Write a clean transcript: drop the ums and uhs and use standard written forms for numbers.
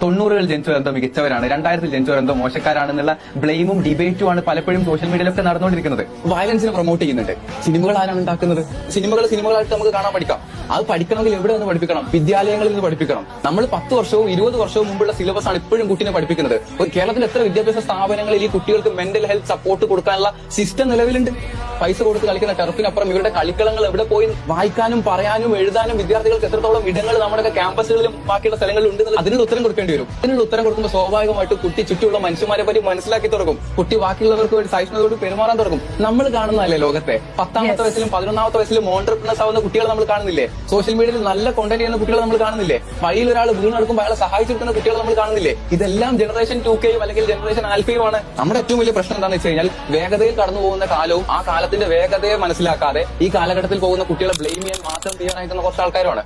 90കളിൽ ജനിച്ചവരെന്തോ മികച്ചവരാണ്, 2000-ൽ ജനിച്ചവരെന്തോ മോശക്കാരാണെന്നുള്ള ബ്ലെയിമും ഡിബേറ്റും ആണ് പലപ്പോഴും സോഷ്യൽ മീഡിയയിലൊക്കെ നടന്നുകൊണ്ടിരിക്കുന്നത്. വയലൻസിനെ പ്രൊമോട്ട് ചെയ്യുന്നുണ്ട്. സിനിമകൾ ആരാണ് ഉണ്ടാക്കുന്നത്? സിനിമകളായിട്ട് നമുക്ക് കാണാൻ പഠിക്കാം. അത് പഠിക്കണമെങ്കിൽ എവിടെ നിന്ന് പഠിപ്പിക്കണം? വിദ്യാലയങ്ങളിൽ നിന്ന് പഠിപ്പിക്കണം. നമ്മൾ 10 വർഷവും 20 വർഷവും മുമ്പുള്ള സിലബസ് ആണ് ഇപ്പോഴും കുട്ടീനെ പഠിപ്പിക്കുന്നത്. കേരളത്തിൽ എത്ര വിദ്യാഭ്യാസ സ്ഥാപനങ്ങളിൽ ഈ കുട്ടികൾക്ക് മെന്റൽ ഹെൽത്ത് സപ്പോർട്ട് കൊടുക്കാനുള്ള സിസ്റ്റം നിലവിലുണ്ട്? പൈസ കൊടുത്ത് കളിക്കുന്ന ടർഫിനപ്പുറം ഇവരുടെ കളിക്കളങ്ങൾ എവിടെ പോയി വായിക്കാനും പറയാനും എഴുതാനും വിദ്യാർത്ഥികൾക്ക് എത്രത്തോളം ഇടങ്ങൾ നമ്മുടെ ക്യാമ്പസുകളിലും ബാക്കിയുള്ള സ്ഥലങ്ങളിലും ഉണ്ട്? അതിനുള്ള ഉത്തരം കൊടുക്കേണ്ടി വരും. അതിനുള്ള ഉത്തരം കൊടുക്കുമ്പോൾ സ്വാഭാവികമായിട്ട് കുട്ടി ചുറ്റുമുള്ള മനുഷ്യന്മാരെ പറ്റി മനസ്സിലാക്കി തുടങ്ങും. കുട്ടി ബാക്കിയുള്ളവർക്ക് വേണ്ടി സഹിഷ്ണുതയോട് പെരുമാറാൻ തുടങ്ങും. നമ്മൾ കാണുന്നതല്ലേ ലോകത്തെ 10ാമത്തെ വയസ്സിലും 11ാമത്തെ വയസ്സിലും ഓൺട്രപ്രണേഴ്സ് ആവുന്ന കുട്ടികളെ നമ്മൾ കാണുന്നില്ലേ? സോഷ്യൽ മീഡിയയിൽ നല്ല കോണ്ടന്റ് ചെയ്യുന്ന കുട്ടികളെ നമ്മൾ കാണുന്നില്ലേ? വഴിയിൽ ഒരാൾ വീണെടുക്കുമ്പോൾ അയാളെ സഹായിച്ചെടുക്കുന്ന കുട്ടികളെ നമ്മൾ കാണുന്നില്ലേ? ഇതെല്ലാം ജനറേഷൻ 2Kയും അല്ലെങ്കിൽ ജനറേഷൻ ആൽഫയും ആണ്. നമ്മുടെ ഏറ്റവും വലിയ പ്രശ്നം എന്താണെന്ന് വെച്ച് കഴിഞ്ഞാൽ വേഗതയിൽ കടന്നു പോകുന്ന കാലവും ആ കാലത്തിന്റെ വേഗതയെ മനസ്സിലാക്കാതെ ഈ കാലഘട്ടത്തിൽ പോകുന്ന കുട്ടികളെ ബ്ലെയിം ചെയ്യാൻ മാത്രം തയ്യാറായിട്ടുള്ള കുറച്ച് ആൾക്കാരുമാണ്.